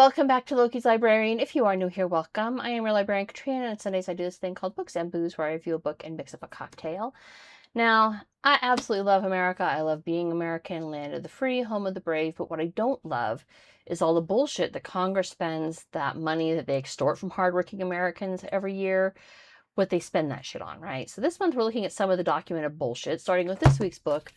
welcome back to Loki's Librarian. If you are new here, welcome. I am your librarian, Katrina, and on Sundays I do this thing called Books and Booze, where I review a book and mix up a cocktail. Now, I absolutely love America. I love being American, land of the free, home of the brave, but what I don't love is all the bullshit that Congress spends, that money that they extort from hardworking Americans every year, what they spend that shit on, right? So this month we're looking at some of the documented bullshit, starting with this week's book,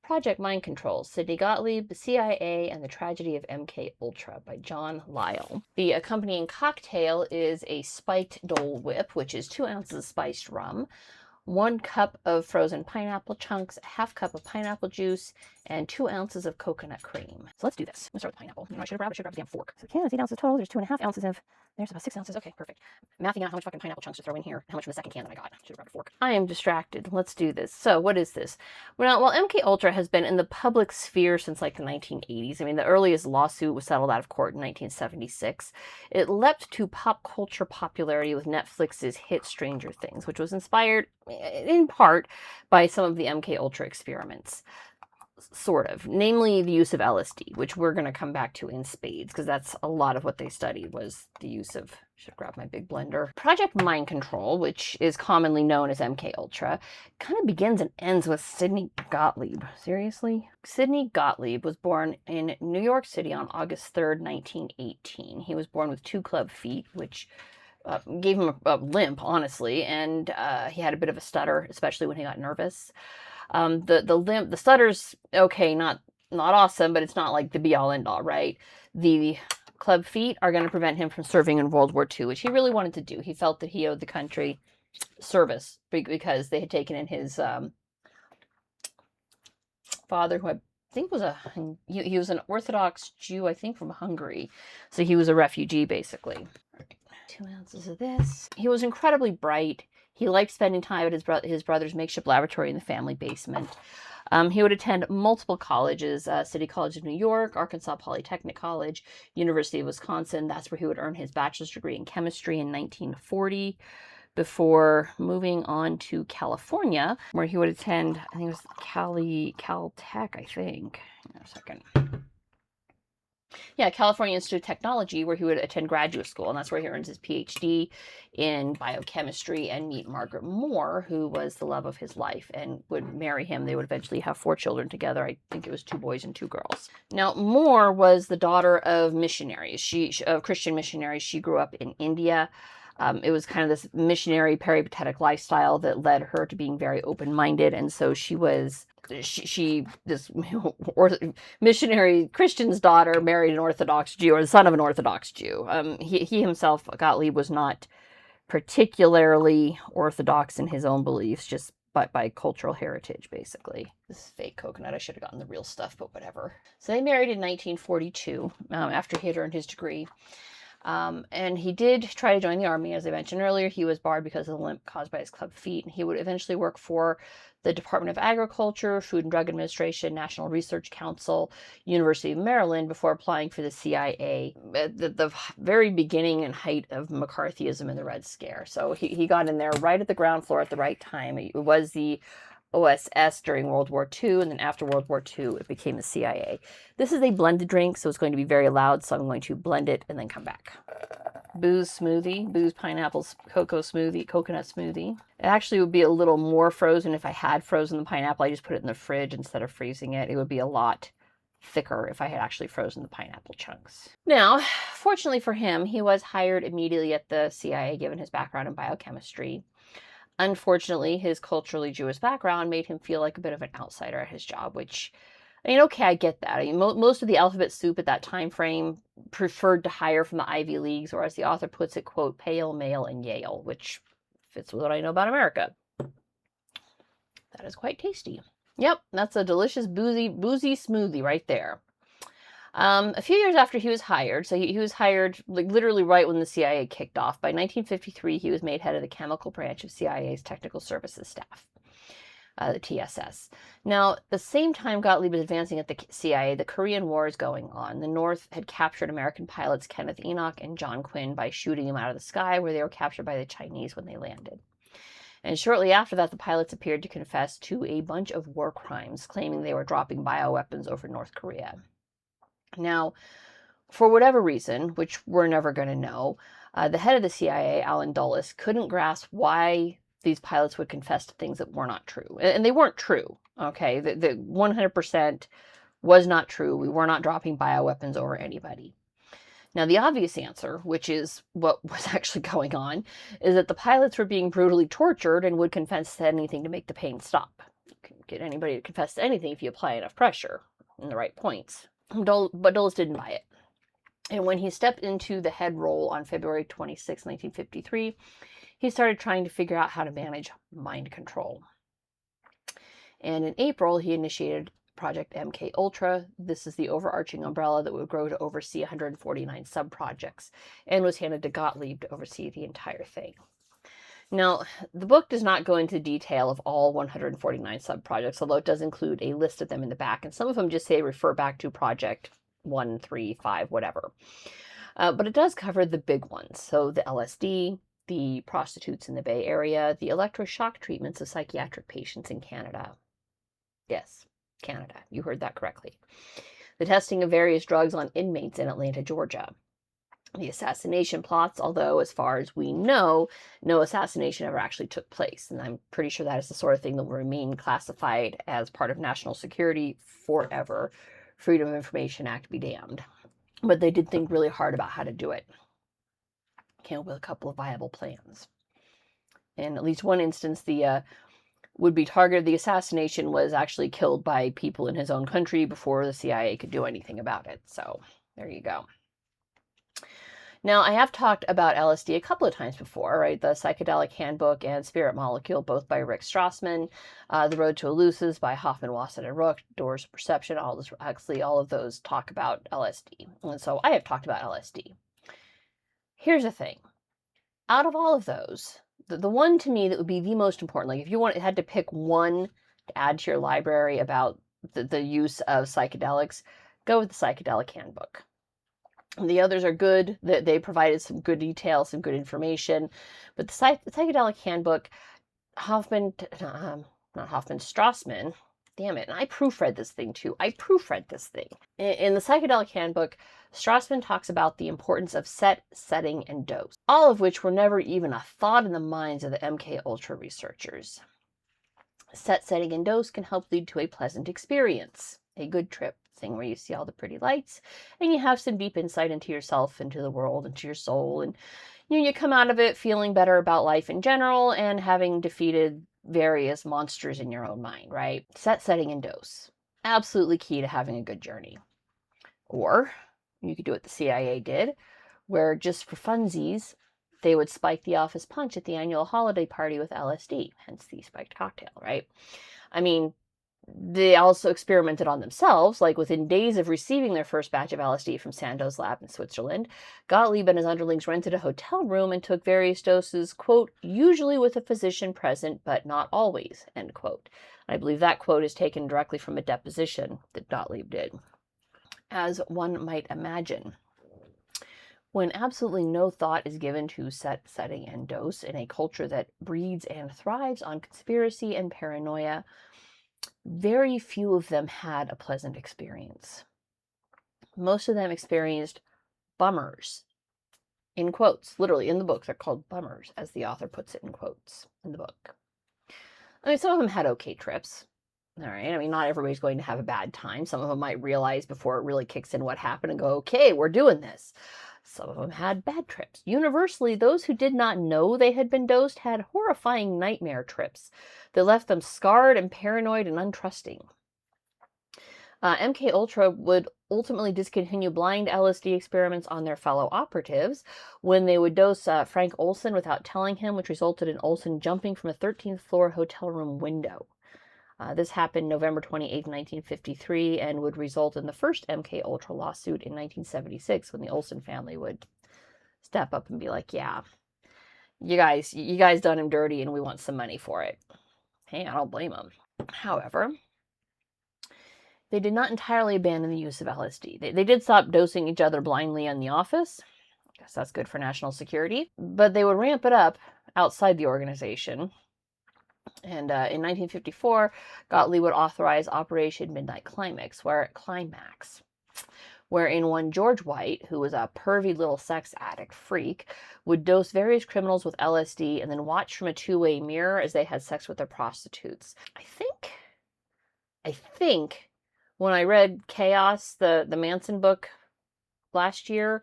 Project Mind Control, Sidney Gottlieb, the CIA, and the Tragedy of MKULTRA by John Lisle. The accompanying cocktail is a spiked Dole Whip, which is 2 ounces of spiced rum, 1 cup of frozen pineapple chunks, a half cup of pineapple juice, and 2 ounces of coconut cream. So let's do this. Let's start with pineapple. I should have grabbed a damn fork. So okay, that's 8 ounces total. There's 2.5 ounces of, there's about 6 ounces. Okay, perfect. Mathing out how much fucking pineapple chunks to throw in here, how much from the second can that I got. Should have grabbed a fork. I am distracted. Let's do this. So what is this? Well, MKUltra has been in the public sphere since like the 1980s. I mean, the earliest lawsuit was settled out of court in 1976. It leapt to pop culture popularity with Netflix's hit Stranger Things, which was inspired in part by some of the MKUltra experiments. Sort of, namely the use of LSD, which we're going to come back to in spades, because that's a lot of what they studied was the use of, should grab my big blender. Project Mind Control, which is commonly known as MKUltra, kind of begins and ends with Sidney Gottlieb. Seriously? Sidney Gottlieb was born in New York City on August 3rd, 1918. He was born with 2 club feet, which gave him a limp, honestly, and he had a bit of a stutter, especially when he got nervous. The stutter's okay, not awesome, but it's not like the be all end all, right? The club feet are going to prevent him from serving in World War II, which he really wanted to do. He felt that he owed the country service because they had taken in his father, who I think was he was an Orthodox Jew, I think from Hungary, so he was a refugee basically. 2 ounces of this. He was incredibly bright. He liked spending time at his brother's makeshift laboratory in the family basement. He would attend multiple colleges, City College of New York, Arkansas Polytechnic College, University of Wisconsin. That's where he would earn his bachelor's degree in chemistry in 1940, before moving on to California, where he would attend, I think it was Caltech, I think. Hang on a second. Yeah, California Institute of Technology, where he would attend graduate school, and that's where he earns his PhD in biochemistry and meet Margaret Moore, who was the love of his life, and would marry him. They would eventually have 4 children together. I think it was 2 boys and 2 girls. Now, Moore was the daughter of missionaries, of Christian missionaries. She grew up in India. It was kind of this missionary peripatetic lifestyle that led her to being very open-minded, and so she this missionary Christian's daughter married an Orthodox Jew, or the son of an Orthodox Jew. He himself, Gottlieb, was not particularly Orthodox in his own beliefs, just by cultural heritage, basically. This is fake coconut. I should have gotten the real stuff, but whatever. So they married in 1942, after he had earned his degree. And he did try to join the army, as I mentioned earlier. He was barred because of the limp caused by his club feet. And he would eventually work for the Department of Agriculture, Food and Drug Administration, National Research Council, University of Maryland, before applying for the CIA at the very beginning and height of McCarthyism and the Red Scare. So he got in there right at the ground floor at the right time. It was the OSS during World War II, and then after World War II, it became the CIA. This is a blended drink, so it's going to be very loud, so I'm going to blend it and then come back. Booze smoothie, booze pineapple coconut smoothie. It actually would be a little more frozen if I had frozen the pineapple. I just put it in the fridge instead of freezing it. It would be a lot thicker if I had actually frozen the pineapple chunks. Now, fortunately for him, he was hired immediately at the CIA, given his background in biochemistry. Unfortunately, his culturally Jewish background made him feel like a bit of an outsider at his job, which, I mean, okay, I get that. I mean, most of the alphabet soup at that time frame preferred to hire from the Ivy Leagues, or as the author puts it, quote, pale, male, and Yale, which fits with what I know about America. That is quite tasty. Yep, that's a delicious boozy smoothie right there. A few years after he was hired, so he was hired like literally right when the CIA kicked off. By 1953, he was made head of the chemical branch of CIA's technical services staff, the TSS. Now, at the same time Gottlieb was advancing at the CIA, the Korean War is going on. The North had captured American pilots Kenneth Enoch and John Quinn by shooting them out of the sky, where they were captured by the Chinese when they landed. And shortly after that, the pilots appeared to confess to a bunch of war crimes, claiming they were dropping bioweapons over North Korea. Now, For whatever reason, which we're never going to know, the head of the CIA, Alan Dulles, couldn't grasp why these pilots would confess to things that were not true. And they weren't true, okay? The 100% was not true. We were not dropping bioweapons over anybody. Now, the obvious answer, which is what was actually going on, is that the pilots were being brutally tortured and would confess to anything to make the pain stop. You can get anybody to confess to anything if you apply enough pressure in the right points. But Dulles didn't buy it. And when he stepped into the head role on February 26, 1953, he started trying to figure out how to manage mind control. And in April, he initiated Project MKULTRA. This is the overarching umbrella that would grow to oversee 149 sub-projects and was handed to Gottlieb to oversee the entire thing. Now, the book does not go into detail of all 149 sub-projects, although it does include a list of them in the back, and some of them just say refer back to Project 1, 3, 5, whatever. But it does cover the big ones. So the LSD, the prostitutes in the Bay Area, the electroshock treatments of psychiatric patients in Canada. Yes, Canada. You heard that correctly. The testing of various drugs on inmates in Atlanta, Georgia. The assassination plots, although as far as we know, no assassination ever actually took place. And I'm pretty sure that is the sort of thing that will remain classified as part of national security forever. Freedom of Information Act be damned. But they did think really hard about how to do it. Came up with a couple of viable plans. In at least one instance, the would-be target of the assassination was actually killed by people in his own country before the CIA could do anything about it. So there you go. Now, I have talked about LSD a couple of times before, right? The Psychedelic Handbook and Spirit Molecule, both by Rick Strassman. The Road to Elusives by Hoffman, Wasson, and Rook. Doors of Perception, all of those talk about LSD. And so I have talked about LSD. Here's the thing. Out of all of those, the one to me that would be the most important, like if you had to pick one to add to your library about the use of psychedelics, go with the Psychedelic Handbook. The others are good. They provided some good details, some good information. But the Psychedelic Handbook, Strassman, damn it, and I proofread this thing too. In the Psychedelic Handbook, Strassman talks about the importance of set, setting, and dose, all of which were never even a thought in the minds of the MKUltra researchers. Set, setting, and dose can help lead to a pleasant experience, a good trip, thing where you see all the pretty lights and you have some deep insight into yourself, into the world, into your soul, and you come out of it feeling better about life in general and having defeated various monsters in your own mind, right? Set, setting, and dose. Absolutely key to having a good journey. Or you could do what the CIA did, where just for funsies, they would spike the office punch at the annual holiday party with LSD, hence the spiked cocktail, right? I mean, they also experimented on themselves, like within days of receiving their first batch of LSD from Sandow's lab in Switzerland, Gottlieb and his underlings rented a hotel room and took various doses, quote, usually with a physician present, but not always, end quote. I believe that quote is taken directly from a deposition that Gottlieb did. As one might imagine, when absolutely no thought is given to set, setting, and dose in a culture that breeds and thrives on conspiracy and paranoia, very few of them had a pleasant experience. Most of them experienced bummers, in quotes. Literally, in the book, they're called bummers, as the author puts it in quotes in the book. I mean, some of them had okay trips. All right. I mean, not everybody's going to have a bad time. Some of them might realize before it really kicks in what happened and go, okay, we're doing this. Some of them had bad trips. Universally, those who did not know they had been dosed had horrifying nightmare trips that left them scarred and paranoid and untrusting. MKUltra would ultimately discontinue blind LSD experiments on their fellow operatives when they would dose Frank Olson without telling him, which resulted in Olson jumping from a 13th floor hotel room window. This happened November 28, 1953, and would result in the first MKUltra lawsuit in 1976, when the Olson family would step up and be like, yeah, you guys done him dirty and we want some money for it. Hey, I don't blame them. However, they did not entirely abandon the use of LSD. They did stop dosing each other blindly in the office. I guess that's good for national security. But they would ramp it up outside the organization. And in 1954, Gottlieb would authorize Operation Midnight Climax, wherein one George White, who was a pervy little sex addict freak, would dose various criminals with LSD and then watch from a two-way mirror as they had sex with their prostitutes. I think when I read Chaos, the Manson book last year,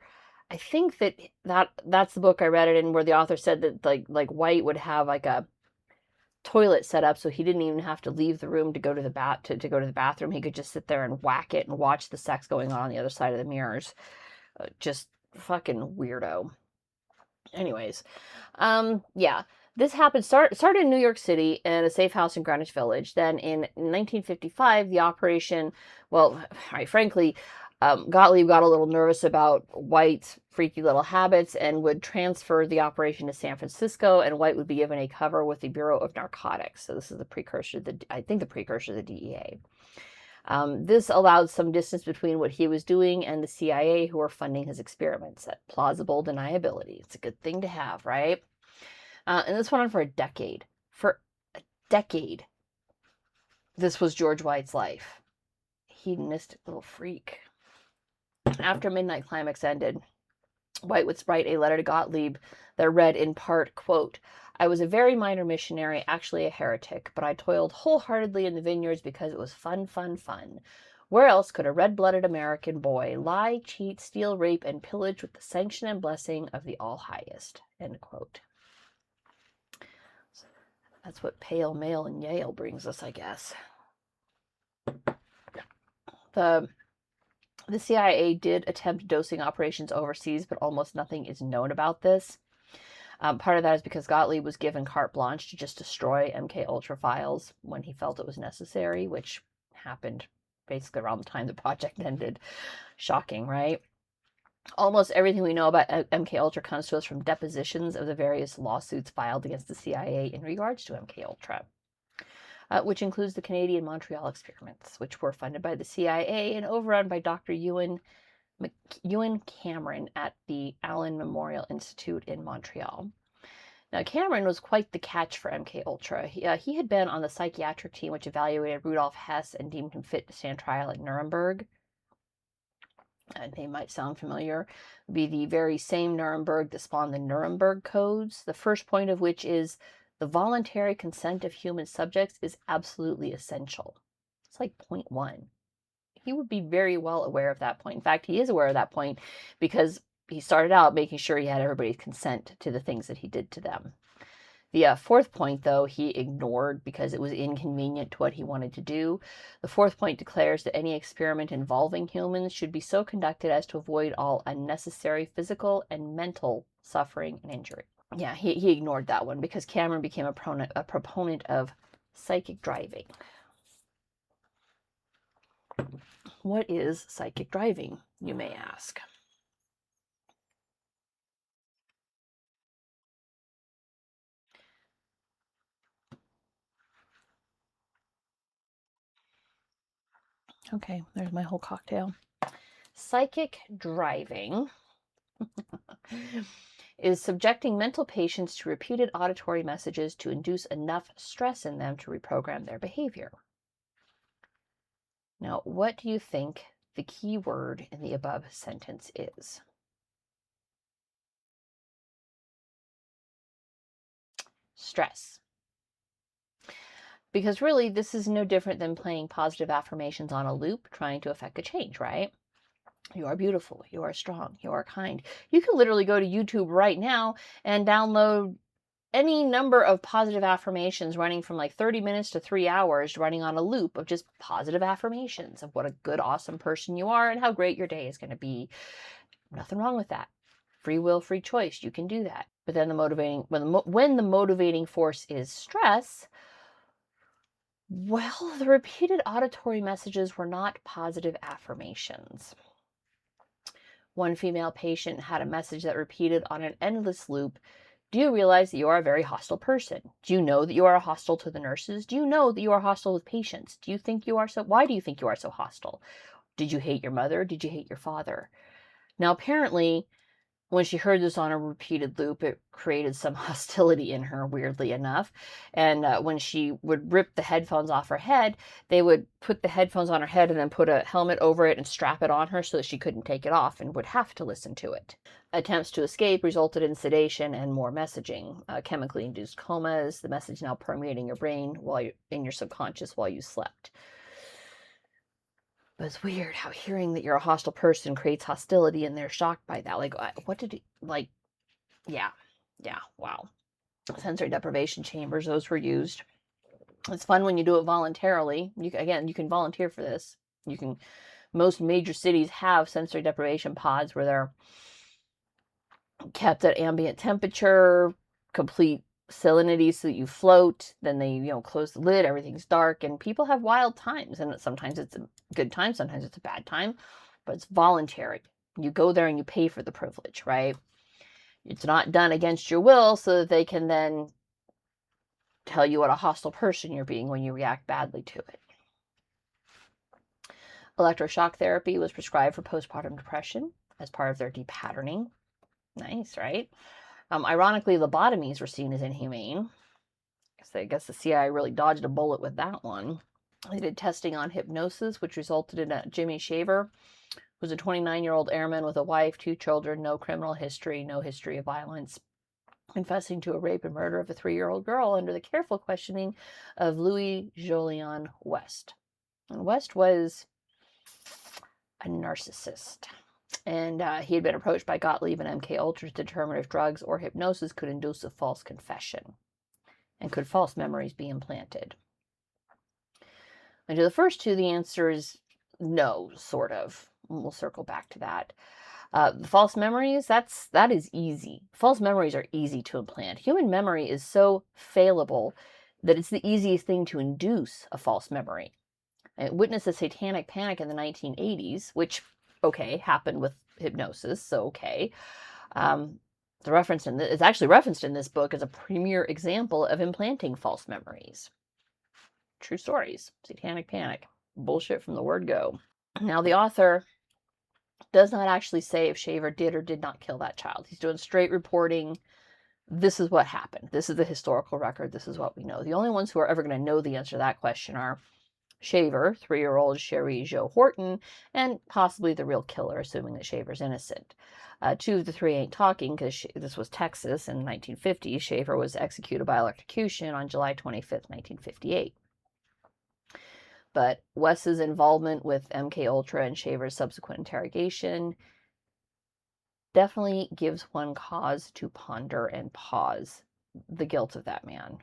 I think that's the book I read it in, where the author said that like White would have like a toilet set up so he didn't even have to leave the room to go to the go to the bathroom. He could just sit there and whack it and watch the sex going on the other side of the mirrors. Just fucking weirdo. Anyways, yeah, this started in New York City in a safe house in Greenwich Village. Then in 1955, the operation, well, frankly, Gottlieb got a little nervous about White's freaky little habits and would transfer the operation to San Francisco, and White would be given a cover with the Bureau of Narcotics. So this is the precursor to the DEA. This allowed some distance between what he was doing and the CIA, who were funding his experiments. That plausible deniability. It's a good thing to have, right? And this went on for a decade. For a decade, this was George White's life. Hedonistic little freak. After Midnight Climax ended, White would write a letter to Gottlieb that read in part, quote, "I was a very minor missionary, actually a heretic, but I toiled wholeheartedly in the vineyards because it was fun, fun, fun. Where else could a red-blooded American boy lie, cheat, steal, rape, and pillage with the sanction and blessing of the All-Highest?" End quote. So that's what pale male in Yale brings us, I guess. The CIA did attempt dosing operations overseas, but almost nothing is known about this. Part of that is because Gottlieb was given carte blanche to just destroy MKUltra files when he felt it was necessary, which happened basically around the time the project ended. Shocking, right? Almost everything we know about MKUltra comes to us from depositions of the various lawsuits filed against the CIA in regards to MKUltra. Which includes the Canadian Montreal experiments, which were funded by the CIA and overrun by Dr. Ewan Cameron at the Allen Memorial Institute in Montreal. Now, Cameron was quite the catch for MKUltra. He had been on the psychiatric team which evaluated Rudolf Hess and deemed him fit to stand trial at Nuremberg. They might sound familiar. It'd be the very same Nuremberg that spawned the Nuremberg Codes, the first point of which is the voluntary consent of human subjects is absolutely essential. It's like point one. He would be very well aware of that point. In fact, he is aware of that point because he started out making sure he had everybody's consent to the things that he did to them. The fourth point, though, he ignored because it was inconvenient to what he wanted to do. The fourth point declares that any experiment involving humans should be so conducted as to avoid all unnecessary physical and mental suffering and injury. Yeah, he ignored that one because Cameron became a proponent of psychic driving. What is psychic driving, you may ask? Okay, there's my whole cocktail. Psychic driving is subjecting mental patients to repeated auditory messages to induce enough stress in them to reprogram their behavior. Now, what do you think the key word in the above sentence is? Stress. Because really, this is no different than playing positive affirmations on a loop, trying to affect a change, right? You are beautiful. You are strong. You are kind. You can literally go to YouTube right now and download any number of positive affirmations running from like 30 minutes to 3 hours, running on a loop of just positive affirmations of what a good, awesome person you are and how great your day is going to be. Nothing wrong with that. Free will, free choice. You can do that. But then when the motivating force is stress, well, the repeated auditory messages were not positive affirmations. One female patient had a message that repeated on an endless loop, "Do you realize that you are a very hostile person? Do you know that you are hostile to the nurses? Do you know that you are hostile with patients? Why do you think you are so hostile? Did you hate your mother? Did you hate your father?" Now, apparently, When she heard this on a repeated loop, it created some hostility in her, weirdly enough. And when she would rip the headphones off her head, they would put the headphones on her head and then put a helmet over it and strap it on her so that she couldn't take it off and would have to listen to it. Attempts to escape resulted in sedation and more messaging, chemically induced comas, the message now permeating your brain while you're in your subconscious while you slept. But it's weird how hearing that you're a hostile person creates hostility and they're shocked by that. Like, what did he, like, yeah, wow. Sensory deprivation chambers, those were used. It's fun when you do it voluntarily. You can volunteer for this. Most major cities have sensory deprivation pods where they're kept at ambient temperature, complete salinity so that you float. Then they, close the lid, everything's dark, and people have wild times. And sometimes it's a good time, sometimes it's a bad time, but it's voluntary. You go there and you pay for the privilege, right? It's not done against your will so that they can then tell you what a hostile person you're being when you react badly to it. Electroshock therapy was prescribed for postpartum depression as part of their depatterning. Nice, right? Ironically, lobotomies were seen as inhumane. I guess the CIA really dodged a bullet with that one. They did testing on hypnosis, which resulted in Jimmy Shaver, who was a 29-year-old airman with a wife, 2 children, no criminal history, no history of violence, confessing to a rape and murder of a 3-year-old girl under the careful questioning of Louis Jolyon West. And West was a narcissist. And he had been approached by Gottlieb and MKULTRA to determine if drugs or hypnosis could induce a false confession. And could false memories be implanted? And to the first two, the answer is no, sort of. We'll circle back to that. The false memories, that is easy. False memories are easy to implant. Human memory is so fallible that it's the easiest thing to induce a false memory. And witness the satanic panic in the 1980s, which, okay, happened with hypnosis, so okay. It's actually referenced in this book as a premier example of implanting false memories. True stories. Satanic panic. Bullshit from the word go. Now, the author does not actually say if Shaver did or did not kill that child. He's doing straight reporting. This is what happened. This is the historical record. This is what we know. The only ones who are ever going to know the answer to that question are Shaver, 3-year-old Sherry Jo Horton, and possibly the real killer, assuming that Shaver's innocent. 2 of the 3 ain't talking because this was Texas in the 1950s. Shaver was executed by electrocution on July 25th, 1958. But Wes's involvement with MKUltra and Shaver's subsequent interrogation definitely gives one cause to ponder and pause the guilt of that man.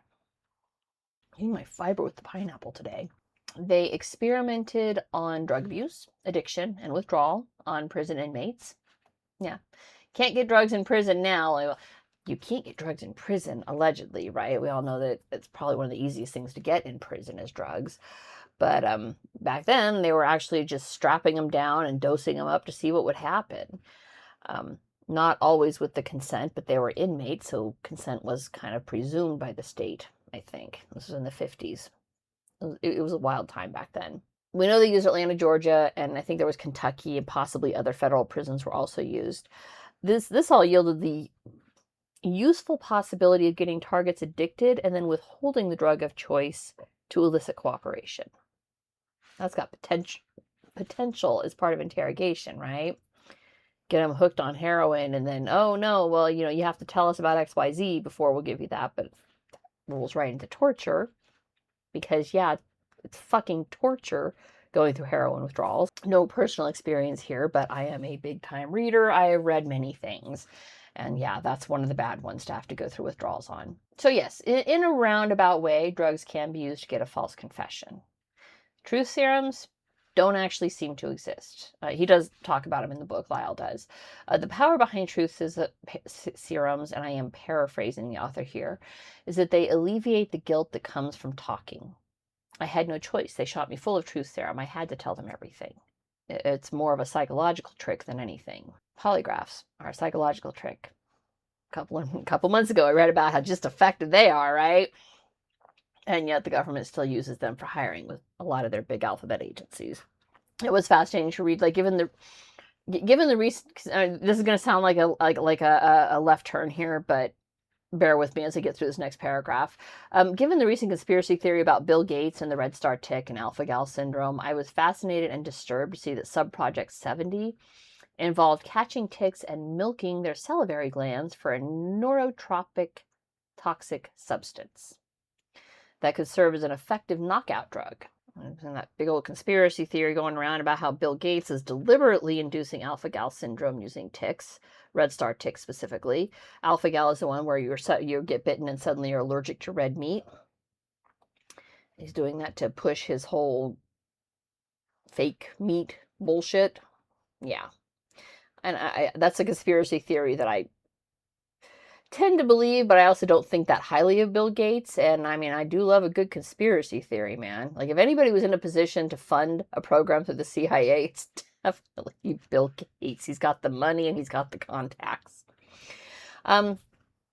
I'm eating my fiber with the pineapple today. They experimented on drug abuse, addiction, and withdrawal on prison inmates. Yeah. Can't get drugs in prison now. You can't get drugs in prison, allegedly, right? We all know that it's probably one of the easiest things to get in prison is drugs. But back then, they were actually just strapping them down and dosing them up to see what would happen. Not always with the consent, but they were inmates, so consent was kind of presumed by the state, I think. This was in the 50s. It was a wild time back then. We know they used Atlanta, Georgia, and I think there was Kentucky and possibly other federal prisons were also used. This all yielded the useful possibility of getting targets addicted and then withholding the drug of choice to elicit cooperation. That's got potential as part of interrogation, right? Get them hooked on heroin and then, oh no, well, you have to tell us about XYZ before we'll give you that, but it rolls right into torture because, yeah, it's fucking torture going through heroin withdrawals. No personal experience here, but I am a big time reader. I have read many things. And yeah, that's one of the bad ones to have to go through withdrawals on. So yes, in a roundabout way, drugs can be used to get a false confession. Truth serums don't actually seem to exist. He does talk about them in the book, Lisle does. The power behind truth serums, and I am paraphrasing the author here, is that they alleviate the guilt that comes from talking. I had no choice. They shot me full of truth serum. I had to tell them everything. It's more of a psychological trick than anything. Polygraphs are a psychological trick. A couple months ago, I read about how just effective they are, right? And yet the government still uses them for hiring with a lot of their big alphabet agencies. It was fascinating to read, like, given Given the recent, this is going to sound like a left turn here, but bear with me as I get through this next paragraph. Given the recent conspiracy theory about Bill Gates and the Red Star tick and alpha-gal syndrome, I was fascinated and disturbed to see that Subproject 70 involved catching ticks and milking their salivary glands for a neurotropic toxic substance that could serve as an effective knockout drug. And that big old conspiracy theory going around about how Bill Gates is deliberately inducing alpha-gal syndrome using ticks, red star ticks specifically. Alpha-gal is the one where you get bitten and suddenly you're allergic to red meat. He's doing that to push his whole fake meat bullshit. Yeah. And that's a conspiracy theory that I tend to believe, but I also don't think that highly of Bill Gates. And I mean, I do love a good conspiracy theory, man. Like, if anybody was in a position to fund a program through the CIA, it's definitely Bill Gates. He's got the money and he's got the contacts. Now,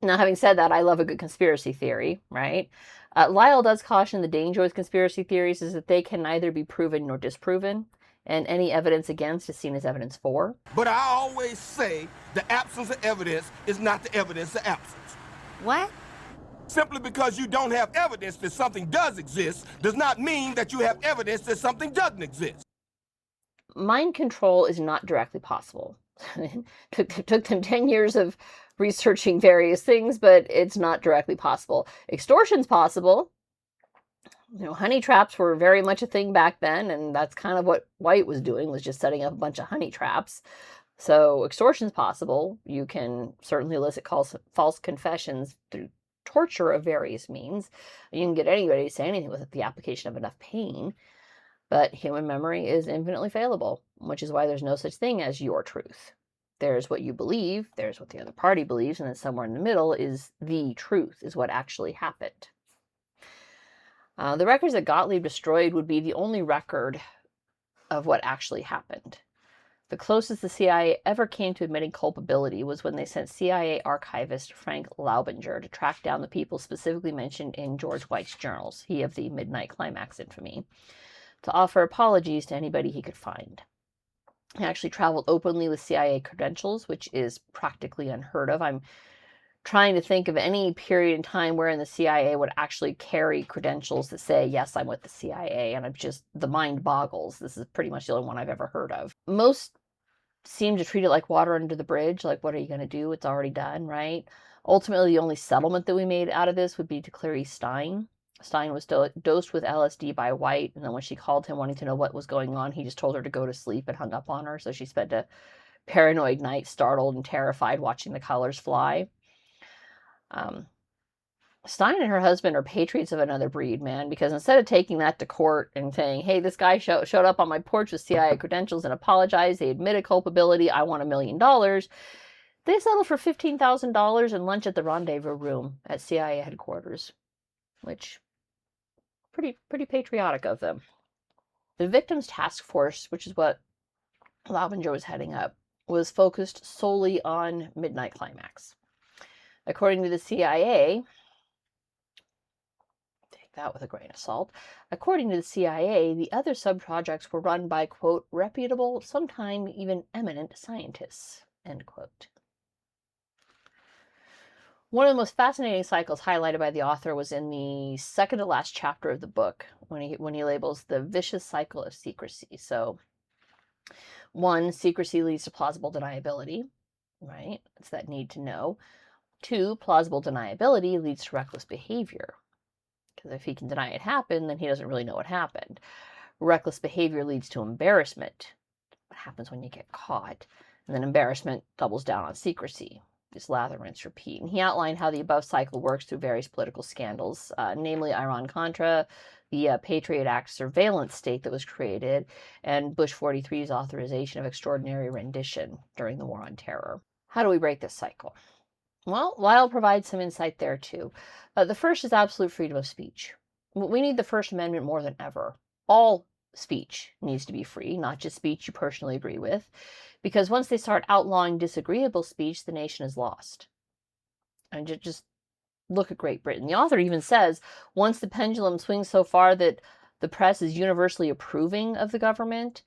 having said that, I love a good conspiracy theory, right? Lisle does caution the danger with conspiracy theories is that they can neither be proven nor disproven, and any evidence against is seen as evidence for. But I always say the absence of evidence is not the evidence of absence. What? Simply because you don't have evidence that something does exist does not mean that you have evidence that something doesn't exist. Mind control is not directly possible. Took them 10 years of researching various things, but it's not directly possible. Extortion's possible. Honey traps were very much a thing back then, and that's kind of what White was doing, was just setting up a bunch of honey traps. So extortion's possible. You can certainly elicit false confessions through torture of various means. You can get anybody to say anything with the application of enough pain, but human memory is infinitely fallible, which is why there's no such thing as your truth. There's what you believe, there's what the other party believes, and then somewhere in the middle is the truth, is what actually happened. The records that Gottlieb destroyed would be the only record of what actually happened. The closest the CIA ever came to admitting culpability was when they sent CIA archivist Frank Laubinger to track down the people specifically mentioned in George White's journals, he of the Midnight Climax infamy, to offer apologies to anybody he could find. He actually traveled openly with CIA credentials, which is practically unheard of. I'm trying to think of any period in time wherein the CIA would actually carry credentials that say, yes, I'm with the CIA, and the mind boggles. This is pretty much the only one I've ever heard of. Most seem to treat it like water under the bridge, like, what are you going to do? It's already done, right? Ultimately, the only settlement that we made out of this would be to Clarice Stein. Stein was dosed with LSD by White, and then when she called him wanting to know what was going on, he just told her to go to sleep and hung up on her, so she spent a paranoid night, startled and terrified, watching the colors fly. Stein and her husband are patriots of another breed, man, because instead of taking that to court and saying, hey, this guy showed up on my porch with CIA credentials and apologized, they admitted culpability, I want $1 million, they settled for $15,000 and lunch at the rendezvous room at CIA headquarters, which, pretty patriotic of them. The victims task force, which is what Laubinger was heading up, was focused solely on Midnight Climax. According to the CIA, take that with a grain of salt, according to the CIA, the other sub-projects were run by, quote, reputable, sometimes even eminent scientists, end quote. One of the most fascinating cycles highlighted by the author was in the second to last chapter of the book, when he labels the vicious cycle of secrecy. So, 1, secrecy leads to plausible deniability, right? It's that need to know. 2, plausible deniability leads to reckless behavior. Because if he can deny it happened, then he doesn't really know what happened. Reckless behavior leads to embarrassment. What happens when you get caught? And then embarrassment doubles down on secrecy. Just lather, rinse, repeat. And he outlined how the above cycle works through various political scandals, namely Iran-Contra, the Patriot Act surveillance state that was created, and Bush 43's authorization of extraordinary rendition during the War on Terror. How do we break this cycle? Well, Lisle provides some insight there too. The first is absolute freedom of speech. We need the First Amendment more than ever. All speech needs to be free, not just speech you personally agree with, because once they start outlawing disagreeable speech, the nation is lost. And just look at Great Britain. The author even says, once the pendulum swings so far that the press is universally approving of the government,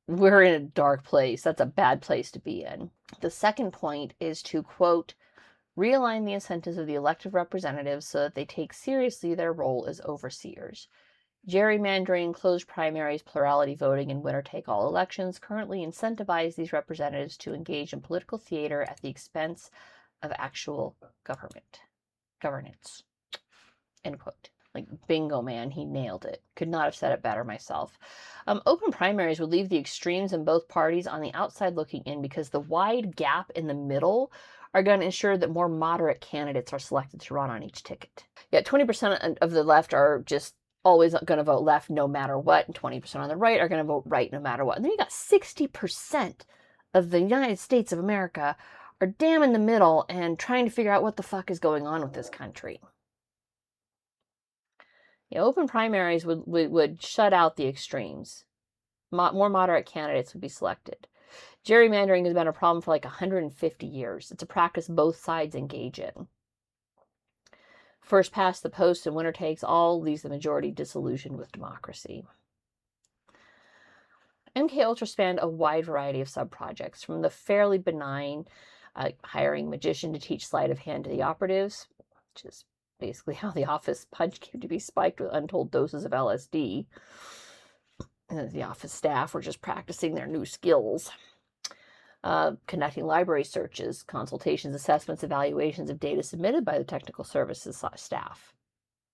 we're in a dark place. That's a bad place to be in. The second point is to, quote, realign the incentives of the elected representatives so that they take seriously their role as overseers. Gerrymandering, closed primaries, plurality voting, and winner-take-all elections currently incentivize these representatives to engage in political theater at the expense of actual governance. End quote. Like, bingo, man, he nailed it. Could not have said it better myself. Open primaries would leave the extremes in both parties on the outside looking in, because the wide gap in the middle are going to ensure that more moderate candidates are selected to run on each ticket. Yet 20% of the left are just always going to vote left no matter what, and 20% on the right are going to vote right no matter what. And then you got 60% of the United States of America are damn in the middle and trying to figure out what the fuck is going on with this country. Open primaries would shut out the extremes. More moderate candidates would be selected. Gerrymandering has been a problem for like 150 years. It's a practice both sides engage in. First past the post and winner takes all leaves the majority disillusioned with democracy. MKUltra spanned a wide variety of sub-projects, from the fairly benign hiring a magician to teach sleight of hand to the operatives, which is basically how the office punch came to be spiked with untold doses of LSD. And the office staff were just practicing their new skills. Conducting library searches, consultations, assessments, evaluations of data submitted by the technical services staff.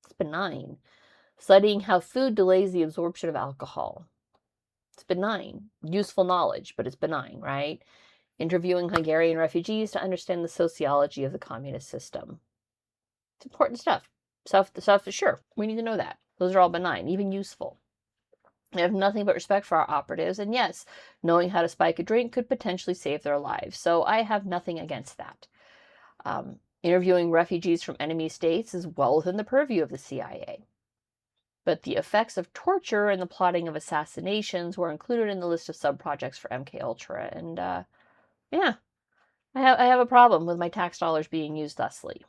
It's benign. Studying how food delays the absorption of alcohol. It's benign. Useful knowledge, but it's benign, right? Interviewing Hungarian refugees to understand the sociology of the communist system. It's important stuff. Stuff, sure, we need to know that. Those are all benign, even useful. I have nothing but respect for our operatives, and yes, knowing how to spike a drink could potentially save their lives, so I have nothing against that. Interviewing refugees from enemy states is well within the purview of the CIA. But the effects of torture and the plotting of assassinations were included in the list of sub-projects for MKUltra, and yeah, I have a problem with my tax dollars being used thusly.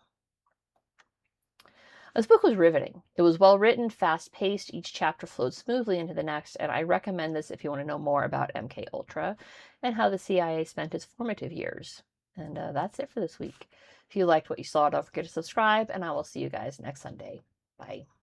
This book was riveting. It was well written, fast-paced, each chapter flowed smoothly into the next, and I recommend this if you want to know more about MKUltra and how the CIA spent its formative years. And that's it for this week. If you liked what you saw, don't forget to subscribe, and I will see you guys next Sunday. Bye.